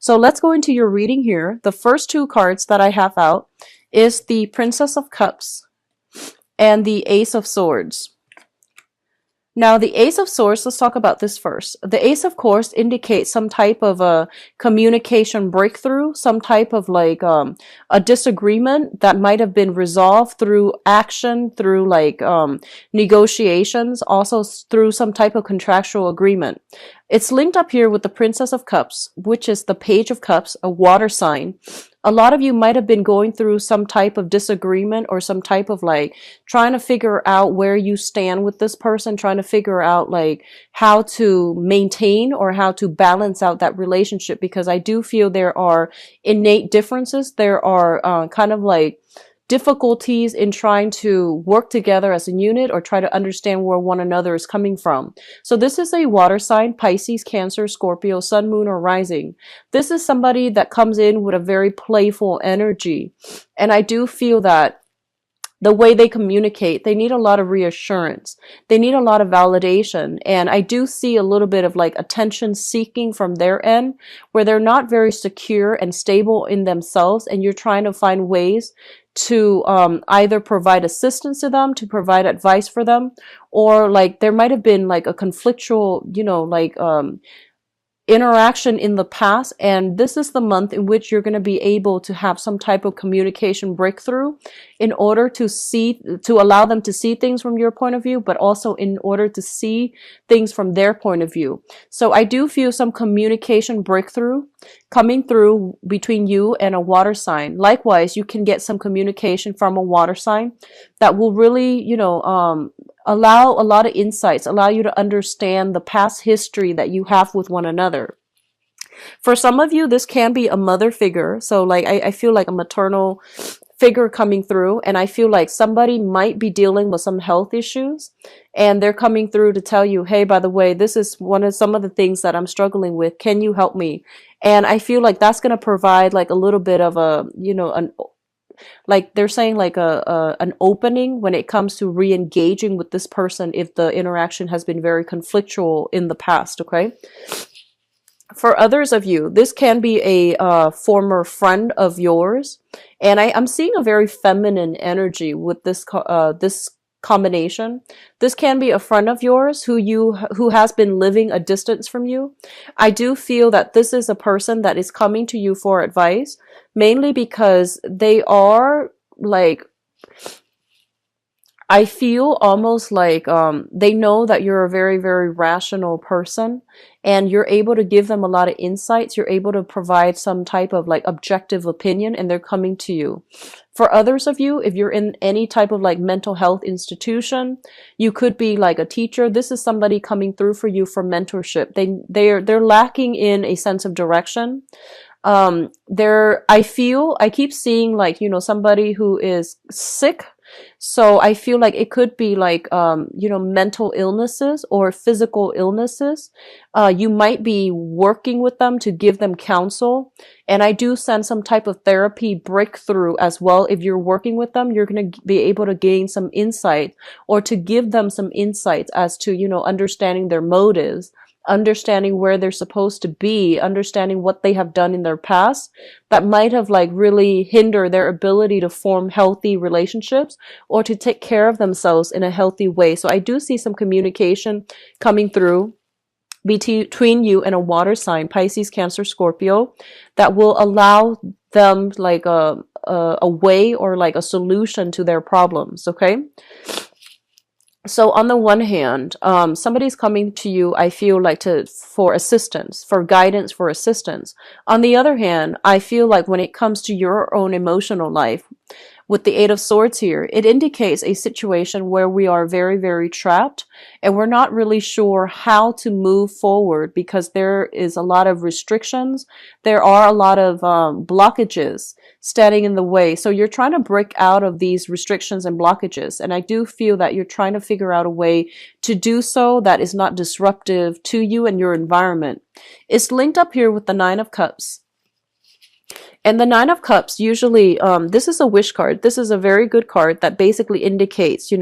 So let's go into your reading here. The first two cards that I have out is the Princess of Cups and the Ace of Swords. Now, the Ace of Swords, let's talk about this first. The Ace, of course, indicates some type of a communication breakthrough, some type of like a disagreement that might have been resolved through action, through like negotiations, also through some type of contractual agreement. It's linked up here with the Princess of Cups, which is the Page of Cups, a water sign. A lot of you might have been going through some type of disagreement or some type of like trying to figure out where you stand with this person, trying to figure out like how to maintain or how to balance out that relationship, because I do feel there are innate differences. There are kind of like difficulties in trying to work together as a unit or try to understand where one another is coming from. So this is a water sign, Pisces, Cancer, Scorpio, Sun, Moon, or Rising. This is somebody that comes in with a very playful energy. And I do feel that the way they communicate, they need a lot of reassurance. They need a lot of validation. And I do see a little bit of like attention seeking from their end, where they're not very secure and stable in themselves. And you're trying to find ways to either provide assistance to them, to provide advice for them, or like there might have been like a conflictual, like interaction in the past, and this is the month in which you're going to be able to have some type of communication breakthrough in order to allow them to see things from your point of view, but also in order to see things from their point of view. So I do feel some communication breakthrough coming through between you and a water sign. Likewise, you can get some communication from a water sign that will really, allow a lot of insights, allow you to understand the past history that you have with one another. For some of you, this can be a mother figure. So like, I feel like a maternal figure coming through, and I feel like somebody might be dealing with some health issues, and they're coming through to tell you, hey, by the way, this is some of the things that I'm struggling with. Can you help me? And I feel like that's going to provide like a little bit of a, like they're saying like an opening when it comes to re-engaging with this person if the interaction has been very conflictual in the past. Okay. For others of you, this can be a former friend of yours, and I'm seeing a very feminine energy with this combination. This can be a friend of yours who has been living a distance from you. I do feel that this is a person that is coming to you for advice, mainly because they are like, I feel almost like they know that you're a very, very rational person, and you're able to give them a lot of insights. You're able to provide some type of like objective opinion, and they're coming to you. For others of you, if you're in any type of like mental health institution, you could be like a teacher. This is somebody coming through for you for mentorship. They're lacking in a sense of direction. I keep seeing like, somebody who is sick. So I feel like it could be like, mental illnesses or physical illnesses. You might be working with them to give them counsel. And I do send some type of therapy breakthrough as well. If you're working with them, you're going to be able to gain some insight, or to give them some insights as to, understanding their motives, understanding where they're supposed to be, understanding what they have done in their past that might have like really hindered their ability to form healthy relationships or to take care of themselves in a healthy way. So I do see some communication coming through between you and a water sign, Pisces, Cancer, Scorpio, that will allow them like a way or like a solution to their problems. Okay. So on the one hand, somebody's coming to you, I feel like for assistance, for guidance, for assistance. On the other hand, I feel like when it comes to your own emotional life, with the Eight of Swords here, it indicates a situation where we are very, very trapped, and we're not really sure how to move forward because there is a lot of restrictions. There are a lot of blockages standing in the way. So you're trying to break out of these restrictions and blockages. And I do feel that you're trying to figure out a way to do so that is not disruptive to you and your environment. It's linked up here with the Nine of Cups. And the Nine of Cups, usually, this is a wish card. This is a very good card that basically indicates,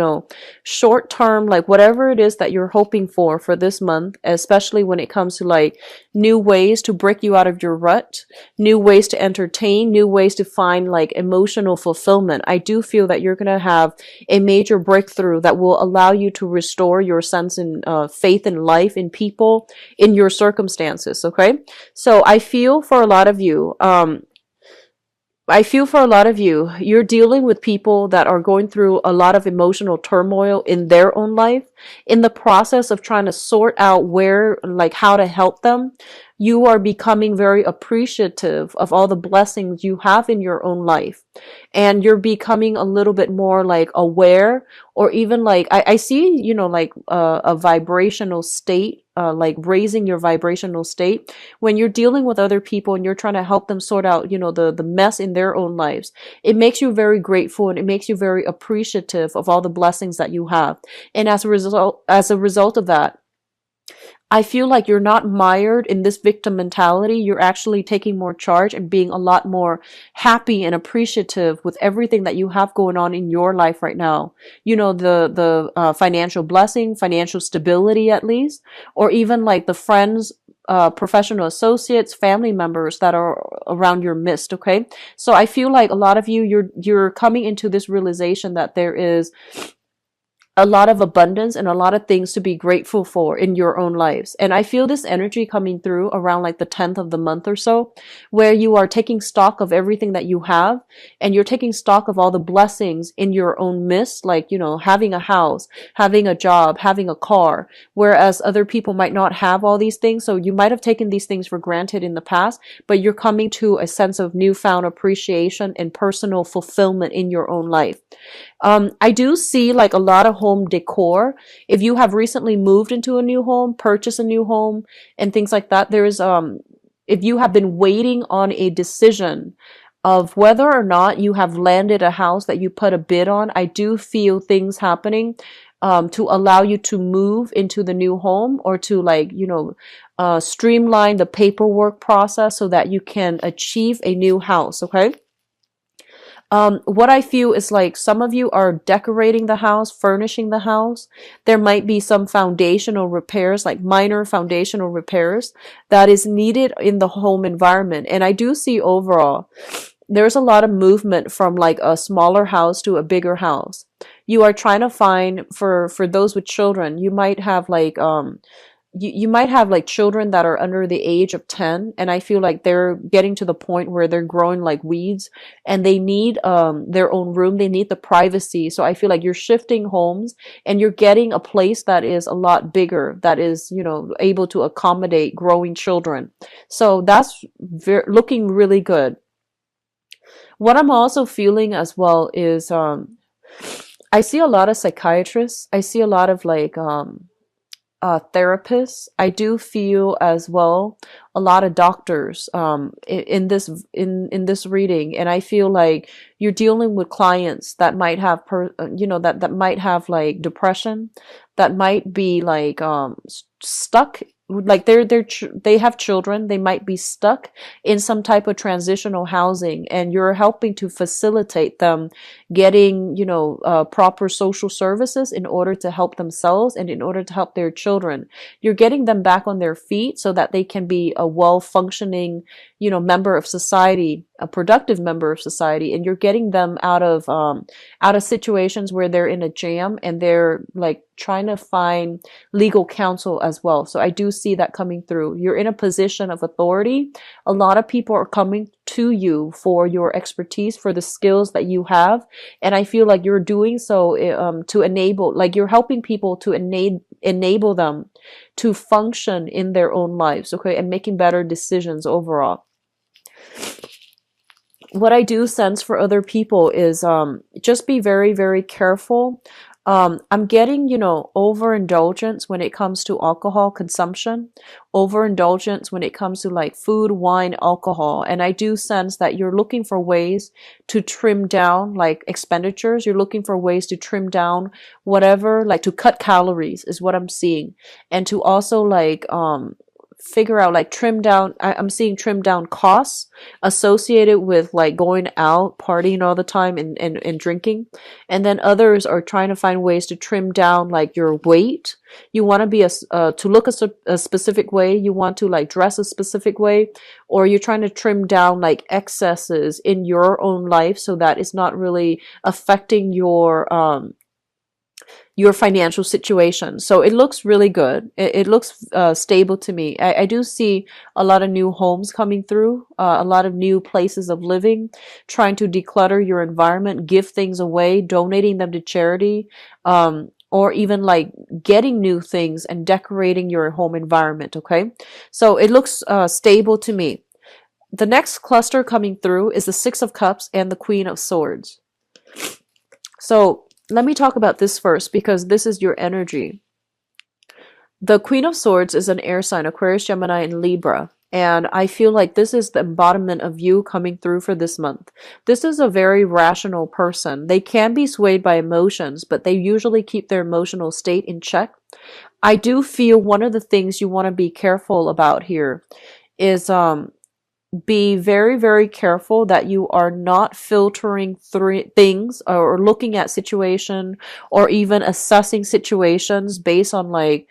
short term, like whatever it is that you're hoping for this month, especially when it comes to like new ways to break you out of your rut, new ways to entertain, new ways to find like emotional fulfillment. I do feel that you're going to have a major breakthrough that will allow you to restore your sense in faith in life, in people, in your circumstances. Okay. So I feel for a lot of you, you're dealing with people that are going through a lot of emotional turmoil in their own life. In the process of trying to sort out like how to help them, you are becoming very appreciative of all the blessings you have in your own life. And you're becoming a little bit more like aware, or even like, I see, like a vibrational state, like raising your vibrational state when you're dealing with other people and you're trying to help them sort out, the mess in their own lives. It makes you very grateful, and it makes you very appreciative of all the blessings that you have. And as a result of that, I feel like you're not mired in this victim mentality. You're actually taking more charge and being a lot more happy and appreciative with everything that you have going on in your life right now. The financial blessing, financial stability at least, or even like the friends, professional associates, family members that are around your midst. Okay. So I feel like a lot of you're coming into this realization that there is a lot of abundance and a lot of things to be grateful for in your own lives. And I feel this energy coming through around like the 10th of the month or so, where you are taking stock of everything that you have, and you're taking stock of all the blessings in your own midst, like, having a house, having a job, having a car, whereas other people might not have all these things. So you might have taken these things for granted in the past, but you're coming to a sense of newfound appreciation and personal fulfillment in your own life. I do see like a lot of home decor. If you have recently moved into a new home, purchased a new home, and things like that, if you have been waiting on a decision of whether or not you have landed a house that you put a bid on, I do feel things happening to allow you to move into the new home, or to like, streamline the paperwork process so that you can achieve a new house. Okay. What I feel is like some of you are decorating the house, furnishing the house. There might be some foundational repairs, like minor foundational repairs that is needed in the home environment. And I do see overall, there's a lot of movement from like a smaller house to a bigger house. You are trying to find, for those with children, you might have like, you might have like children that are under the age of 10, and I feel like they're getting to the point where they're growing like weeds, and they need their own room, they need the privacy. So I feel like you're shifting homes, and you're getting a place that is a lot bigger, that is, able to accommodate growing children. So that's looking really good. What I'm also feeling as well is I see a lot of psychiatrists, I see a lot of like therapists. I do feel as well a lot of doctors in this reading, and I feel like you're dealing with clients that might have that might have like depression, that might be like stuck, like they have children, they might be stuck in some type of transitional housing, and you're helping to facilitate them getting proper social services in order to help themselves and in order to help their children. You're getting them back on their feet so that they can be a well-functioning member of society, a productive member of society, and you're getting them out of situations where they're in a jam and they're like trying to find legal counsel as well. So I do see that coming through. You're in a position of authority. A lot of people are coming to you for your expertise, for the skills that you have, and I feel like you're doing so to enable, like you're helping people to enable them to function in their own lives, okay, and making better decisions overall. What I do sense for other people is just be very, very careful. I'm getting, overindulgence when it comes to alcohol consumption, overindulgence when it comes to like food, wine, alcohol. And I do sense that you're looking for ways to trim down like expenditures. You're looking for ways to trim down whatever, like to cut calories is what I'm seeing. And to also like, figure out, like trim down. I'm seeing trim down costs associated with like going out, partying all the time and drinking. And then others are trying to find ways to trim down like your weight. You want to be to look a specific way. You want to like dress a specific way, or you're trying to trim down like excesses in your own life so that it's not really affecting your financial situation. So it looks really good. It looks stable to me. I do see a lot of new homes coming through, a lot of new places of living, trying to declutter your environment, give things away, donating them to charity, or even like getting new things and decorating your home environment. Okay. So it looks stable to me. The next cluster coming through is the Six of Cups and the Queen of Swords. So let me talk about this first because this is your energy. The Queen of Swords is an air sign, Aquarius, Gemini, and Libra. And I feel like this is the embodiment of you coming through for this month. This is a very rational person. They can be swayed by emotions, but they usually keep their emotional state in check. I do feel one of the things you want to be careful about here is be very, very careful that you are not filtering things or looking at situation or even assessing situations based on like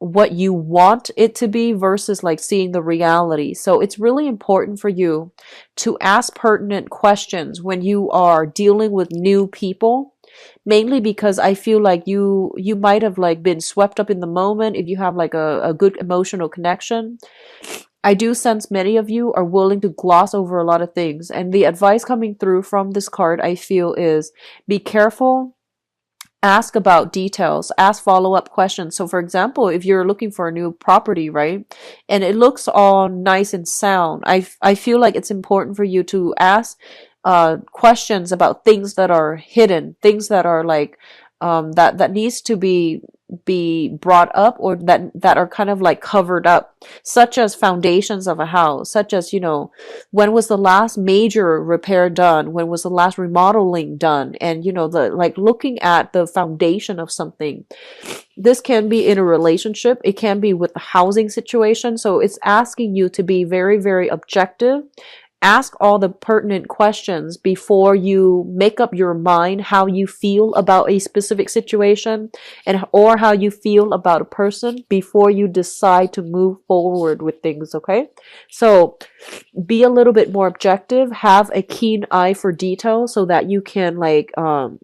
what you want it to be versus like seeing the reality. So it's really important for you to ask pertinent questions when you are dealing with new people, mainly because I feel like you might have like been swept up in the moment if you have like a good emotional connection. I do sense many of you are willing to gloss over a lot of things. And the advice coming through from this card, I feel, is be careful, ask about details, ask follow-up questions. So for example, if you're looking for a new property, right, and it looks all nice and sound, I feel like it's important for you to ask questions about things that are hidden, things that are like that needs to be brought up, or that are kind of like covered up, such as foundations of a house, such as, when was the last major repair done, when was the last remodeling done, and the like looking at the foundation of something. This can be in a relationship, it can be with the housing situation. So it's asking you to be very, very objective. Ask all the pertinent questions before you make up your mind how you feel about a specific situation or how you feel about a person before you decide to move forward with things, okay? So be a little bit more objective, have a keen eye for detail so that you can like I'm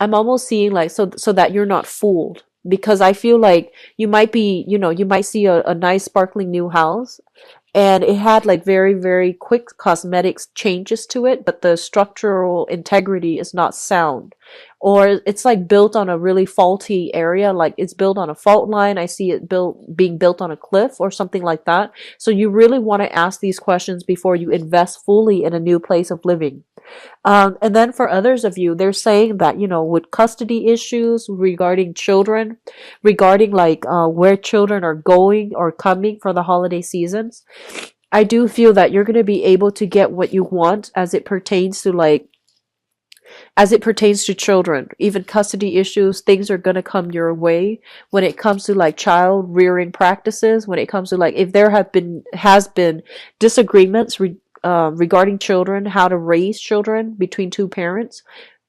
almost seeing like so that you're not fooled, because I feel like you might be, you might see a nice sparkling new house and it had like very, very quick cosmetics changes to it, but the structural integrity is not sound, or it's like built on a really faulty area, like it's built on a fault line. I see it being built on a cliff or something like that. So you really want to ask these questions before you invest fully in a new place of living. And then for others of you, they're saying that, with custody issues regarding children, regarding like where children are going or coming for the holiday seasons, I do feel that you're going to be able to get what you want as it pertains to children. Even custody issues, things are going to come your way when it comes to like child rearing practices, when it comes to like if there has been disagreements regarding children, how to raise children between two parents,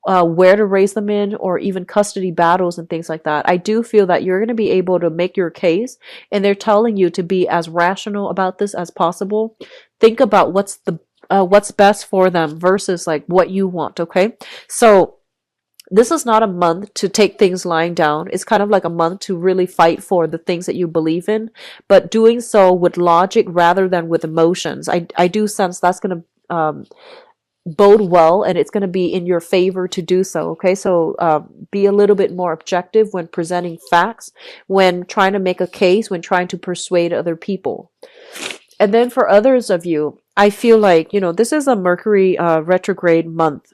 where to raise them in, or even custody battles and things like that. I do feel that you're going to be able to make your case, and they're telling you to be as rational about this as possible. Think about what's best for them versus like what you want, okay? So this is not a month to take things lying down. It's kind of like a month to really fight for the things that you believe in, but doing so with logic rather than with emotions. I do sense that's going to bode well, and it's going to be in your favor to do so, okay? So be a little bit more objective when presenting facts, when trying to make a case, when trying to persuade other people. And then for others of you, I feel like, this is a Mercury retrograde month.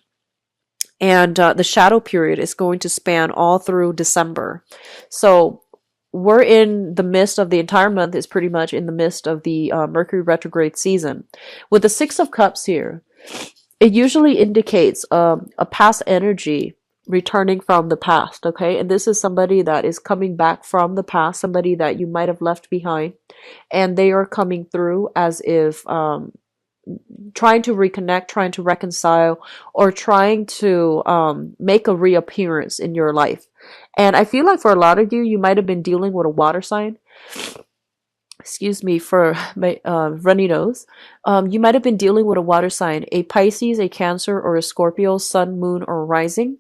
And the shadow period is going to span all through December. So we're in the midst of the entire month, is pretty much in the midst of the Mercury retrograde season. With the Six of Cups here, it usually indicates a past energy returning from the past, okay? And this is somebody that is coming back from the past, somebody that you might have left behind. and they are coming through as if trying to reconnect, trying to reconcile, or trying to make a reappearance in your life. And I feel like for a lot of you, you might have been dealing with a water sign. Excuse me for my runny nose. You might have been dealing with a water sign, a Pisces, a Cancer, or a Scorpio, Sun, Moon, or Rising.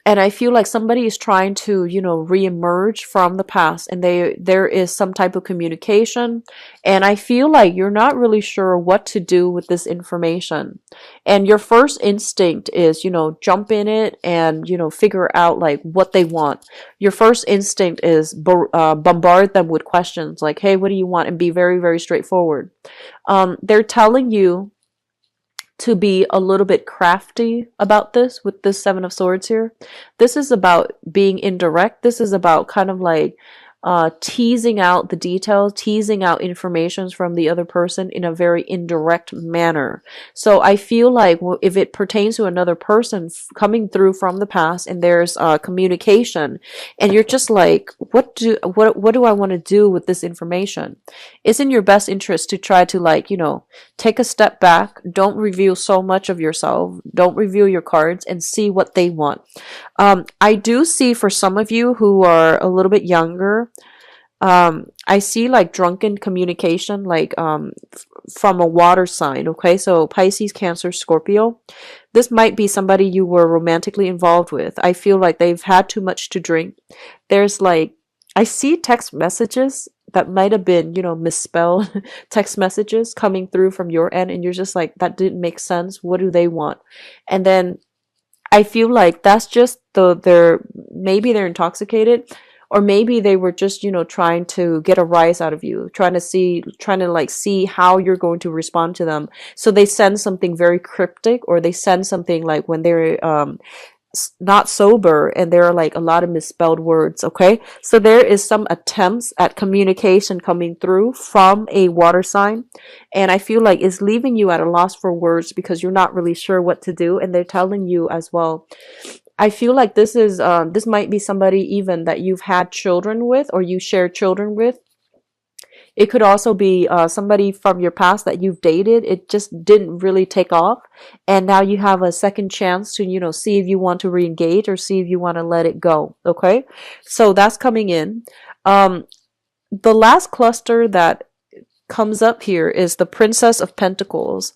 And I feel like somebody is trying to, reemerge from the past, and there is some type of communication. And I feel like you're not really sure what to do with this information. And your first instinct is, jump in it and, figure out like what they want. Your first instinct is bombard them with questions like, hey, what do you want? And be very, very straightforward. They're telling you to be a little bit crafty about this with this Seven of Swords here. This is about being indirect. This is about kind of like teasing out the details, teasing out information from the other person in a very indirect manner. So I feel like if it pertains to another person coming through from the past and there's communication, and you're just like, what do I want to do with this information? It's in your best interest to try to take a step back. Don't reveal so much of yourself. Don't reveal your cards and see what they want. I do see for some of you who are a little bit younger, I see like drunken communication, like from a water sign. Okay, so Pisces, Cancer, Scorpio. This might be somebody you were romantically involved with. I feel like they've had too much to drink. There's like, I see text messages that might have been, misspelled text messages coming through from your end, and you're just like, that didn't make sense. What do they want? And then I feel like that's just maybe they're intoxicated, or maybe they were just, trying to get a rise out of you, trying to see how you're going to respond to them. So they send something very cryptic, or they send something like when they're not sober, and there are like a lot of misspelled words. Okay, so there is some attempts at communication coming through from a water sign, and I feel like it's leaving you at a loss for words because you're not really sure what to do. And they're telling you as well, I feel like this might be somebody even that you've had children with, or you share children with. It could also be somebody from your past that you've dated. It just didn't really take off, and now you have a second chance to, see if you want to re-engage or see if you want to let it go. Okay, so that's coming in. The last cluster that comes up here is the Princess of Pentacles.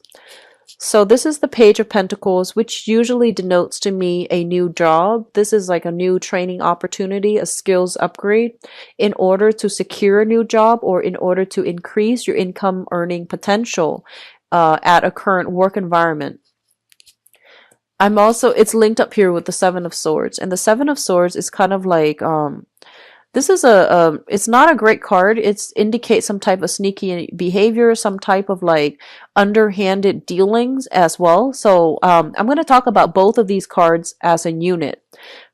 So this is the Page of Pentacles, which usually denotes to me a new job. This is like a new training opportunity, a skills upgrade in order to secure a new job, or in order to increase your income earning potential at a current work environment. It's linked up here with the Seven of Swords, and the Seven of Swords is kind of like, this is it's not a great card. It indicates some type of sneaky behavior, some type of like underhanded dealings as well. So I'm going to talk about both of these cards as a unit.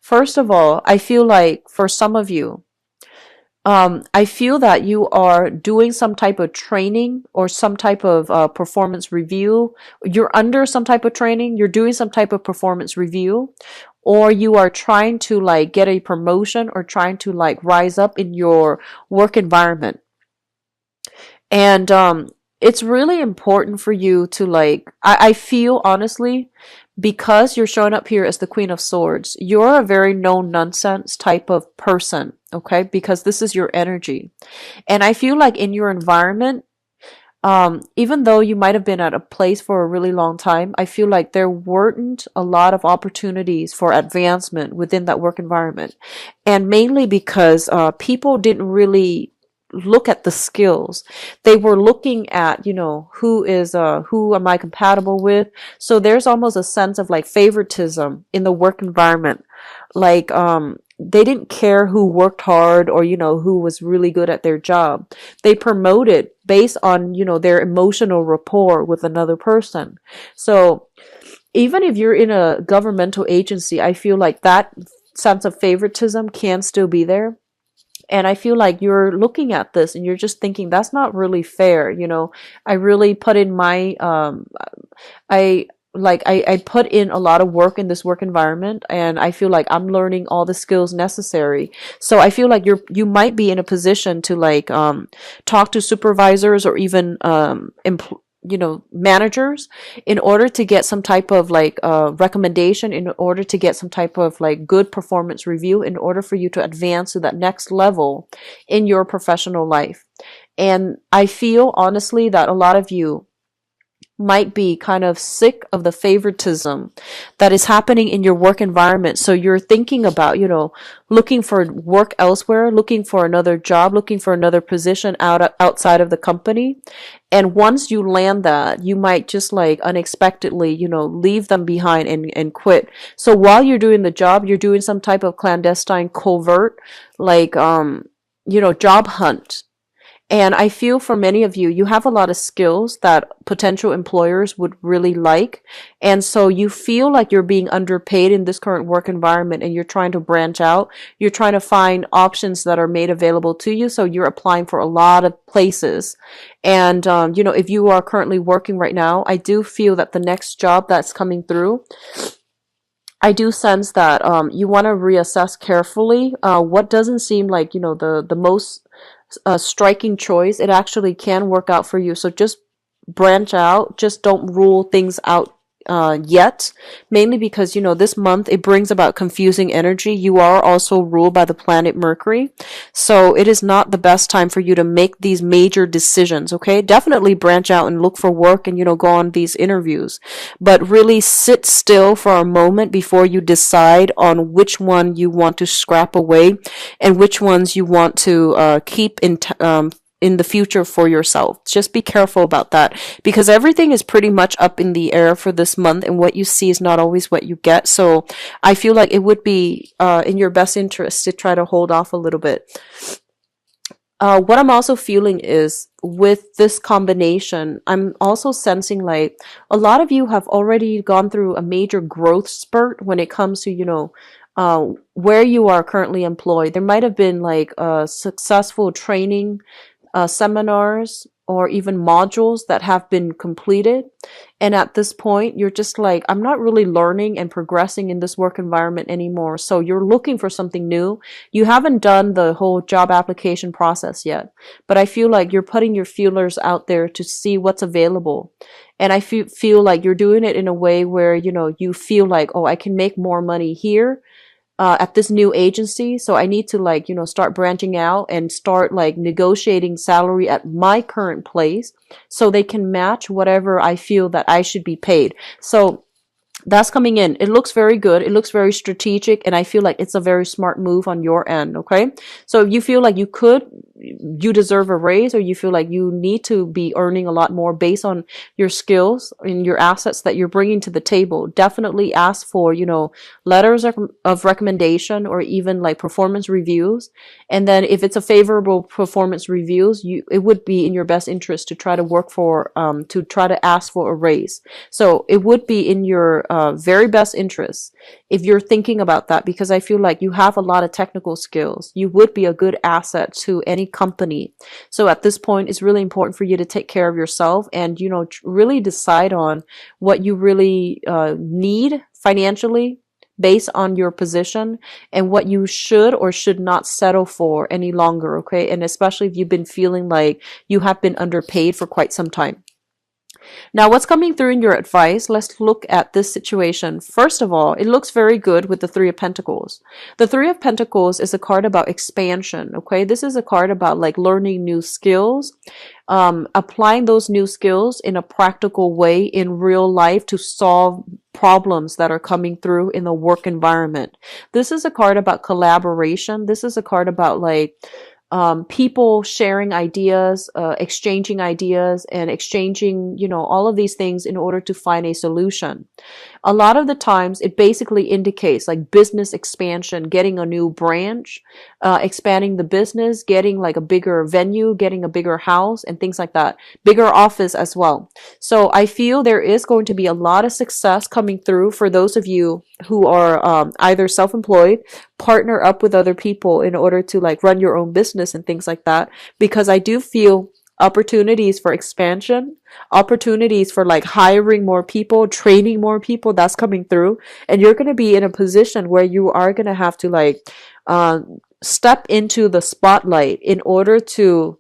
First of all, I feel like for some of you, I feel that you are doing some type of training or some type of performance review. You're under some type of training. You're doing some type of performance review, or you are trying to like get a promotion or trying to like rise up in your work environment. And it's really important for you to like, I feel honestly, because you're showing up here as the Queen of Swords, you're a very no nonsense type of person, okay? Because this is your energy. And I feel like in your environment, even though you might have been at a place for a really long time, I feel like there weren't a lot of opportunities for advancement within that work environment. And mainly because people didn't really look at the skills. They were looking at, who am I compatible with? So there's almost a sense of like favoritism in the work environment. Like, they didn't care who worked hard or, who was really good at their job. They promoted based on, their emotional rapport with another person. So even if you're in a governmental agency, I feel like that sense of favoritism can still be there. And I feel like you're looking at this and you're just thinking, that's not really fair. I really put in my, like I put in a lot of work in this work environment, and I feel like I'm learning all the skills necessary. So I feel like you might be in a position to like talk to supervisors or even managers in order to get some type of like recommendation, in order to get some type of like good performance review, in order for you to advance to that next level in your professional life. And I feel honestly that a lot of you might be kind of sick of the favoritism that is happening in your work environment. So you're thinking about, looking for work elsewhere, looking for another job, looking for another position outside of the company. And once you land that, you might just like unexpectedly, leave them behind and quit. So while you're doing the job, you're doing some type of clandestine covert, like, job hunt. And I feel for many of you, you have a lot of skills that potential employers would really like. And so you feel like you're being underpaid in this current work environment, and you're trying to branch out. You're trying to find options that are made available to you. So you're applying for a lot of places. And, if you are currently working right now, I do feel that the next job that's coming through, I do sense that you want to reassess carefully what doesn't seem like, the most striking choice. It actually can work out for you. So just branch out. Just don't rule things out yet, mainly because this month it brings about confusing energy. You are also ruled by the planet Mercury, so it is not the best time for you to make these major decisions. Okay, definitely branch out and look for work, and go on these interviews, but really sit still for a moment before you decide on which one you want to scrap away and which ones you want to keep in the future for yourself. Just be careful about that, because everything is pretty much up in the air for this month, and what you see is not always what you get. So I feel like it would be in your best interest to try to hold off a little bit. What I'm also feeling is, with this combination, I'm also sensing like a lot of you have already gone through a major growth spurt when it comes to, where you are currently employed. There might have been like a successful training seminars or even modules that have been completed. And at this point, you're just like, I'm not really learning and progressing in this work environment anymore. So you're looking for something new. You haven't done the whole job application process yet, but I feel like you're putting your feelers out there to see what's available. And I feel like you're doing it in a way where, you feel like, oh, I can make more money here at this new agency. So I need to like, start branching out and start like negotiating salary at my current place so they can match whatever I feel that I should be paid. So that's coming in. It looks very good. It looks very strategic. And I feel like it's a very smart move on your end. Okay. So if you feel like you deserve a raise, or you feel like you need to be earning a lot more based on your skills and your assets that you're bringing to the table, definitely ask for, letters of recommendation, or even like performance reviews. And then if it's a favorable performance reviews, it would be in your best interest to try to work for, to try to ask for a raise. So it would be in your very best interest if you're thinking about that, because I feel like you have a lot of technical skills. You would be a good asset to any company. So at this point, it's really important for you to take care of yourself and, really decide on what you really need financially based on your position, and what you should or should not settle for any longer. Okay. And especially if you've been feeling like you have been underpaid for quite some time. Now, what's coming through in your advice? Let's look at this situation. First of all, it looks very good with the Three of Pentacles. The Three of Pentacles is a card about expansion, okay? This is a card about like learning new skills, applying those new skills in a practical way in real life to solve problems that are coming through in the work environment. This is a card about collaboration. This is a card about like people sharing ideas, exchanging ideas, and exchanging, all of these things in order to find a solution. A lot of the times it basically indicates like business expansion, getting a new branch, expanding the business, getting like a bigger venue, getting a bigger house, and things like that. Bigger office as well. So I feel there is going to be a lot of success coming through for those of you who are either self-employed, partner up with other people in order to like run your own business and things like that, because I do feel opportunities for expansion, opportunities for like hiring more people, training more people, that's coming through. And you're going to be in a position where you are going to have to like step into the spotlight in order to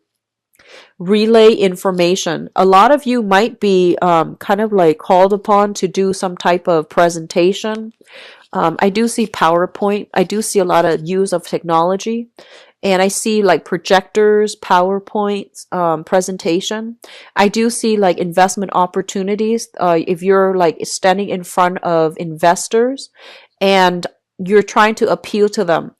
relay information. A lot of you might be kind of like called upon to do some type of presentation. I do see PowerPoint. I do see a lot of use of technology. And I see like projectors, PowerPoints, presentation. I do see like investment opportunities. If you're like standing in front of investors and you're trying to appeal to them,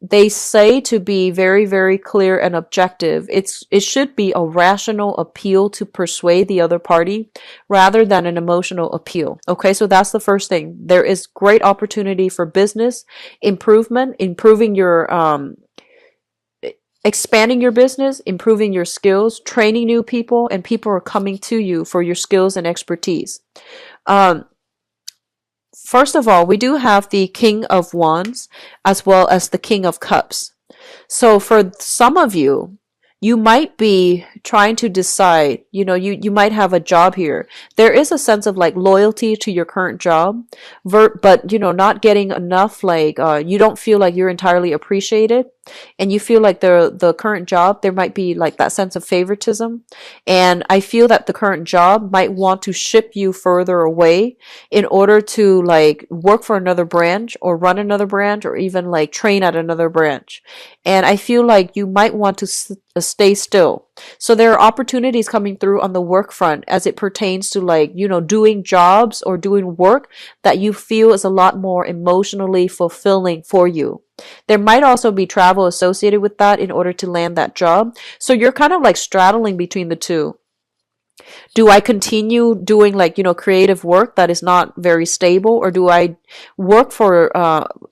they say to be very, very clear and objective. It should be a rational appeal to persuade the other party rather than an emotional appeal. Okay, so that's the first thing. There is great opportunity for business improvement, improving your expanding your business, improving your skills, training new people, and people are coming to you for your skills and expertise. First of all, we do have the King of Wands as well as the King of Cups. So for some of you, you might be trying to decide, you might have a job here. There is a sense of like loyalty to your current job, but not getting enough, like you don't feel like you're entirely appreciated, and you feel like the current job, there might be like that sense of favoritism. And I feel that the current job might want to ship you further away in order to like work for another branch or run another branch or even like train at another branch. And I feel like you might want to stay still. So there are opportunities coming through on the work front as it pertains to like, doing jobs or doing work that you feel is a lot more emotionally fulfilling for you. There might also be travel associated with that in order to land that job. So you're kind of like straddling between the two. Do I continue doing like, creative work that is not very stable, or do I work for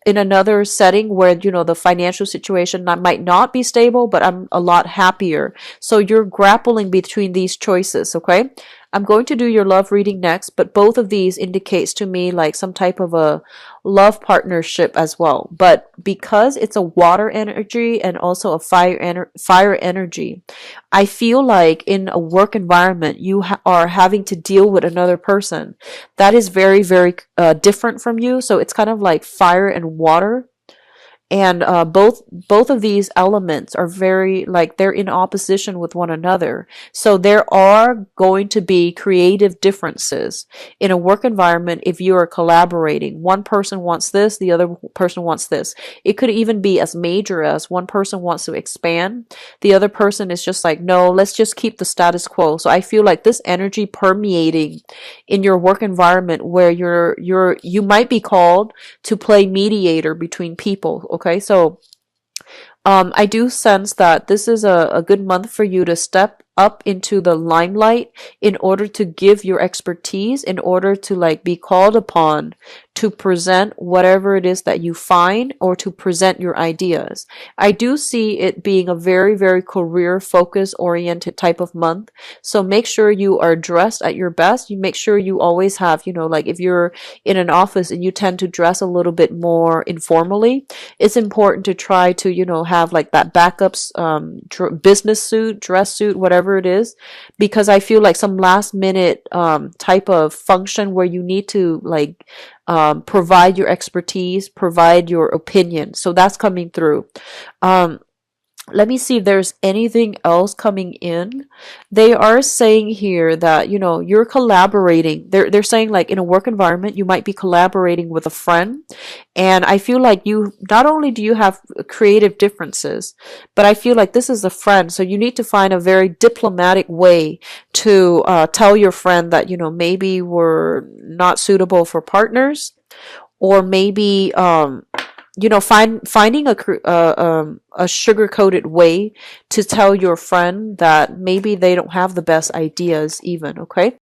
in another setting where, the financial situation might not be stable, but I'm a lot happier. So you're grappling between these choices, okay? I'm going to do your love reading next, but both of these indicates to me like some type of a love partnership as well. But because it's a water energy and also a fire energy, I feel like in a work environment, you are having to deal with another person that is very, very different from you. So it's kind of like fire and water. And both of these elements are very like they're in opposition with one another. So there are going to be creative differences in a work environment if you are collaborating. One person wants this, the other person wants this. It could even be as major as one person wants to expand, the other person is just like, no, let's just keep the status quo. So I feel like this energy permeating in your work environment where you might be called to play mediator between people. Okay, so I do sense that this is a good month for you to step up into the limelight in order to give your expertise, in order to like be called upon to present whatever it is that you find or to present your ideas. I do see it being a very, very career focus oriented type of month. So make sure you are dressed at your best. You make sure you always have, like if you're in an office and you tend to dress a little bit more informally, it's important to try to, have like that backups, business suit, dress suit, whatever it is, because I feel like some last minute type of function where you need to like provide your expertise, provide your opinion. So that's coming through. Let me see if there's anything else coming in. They are saying here that, you're collaborating. They're saying like in a work environment, you might be collaborating with a friend. And I feel like not only do you have creative differences, but I feel like this is a friend. So you need to find a very diplomatic way to tell your friend that, maybe we're not suitable for partners, or maybe, finding a sugar-coated way to tell your friend that maybe they don't have the best ideas even, okay?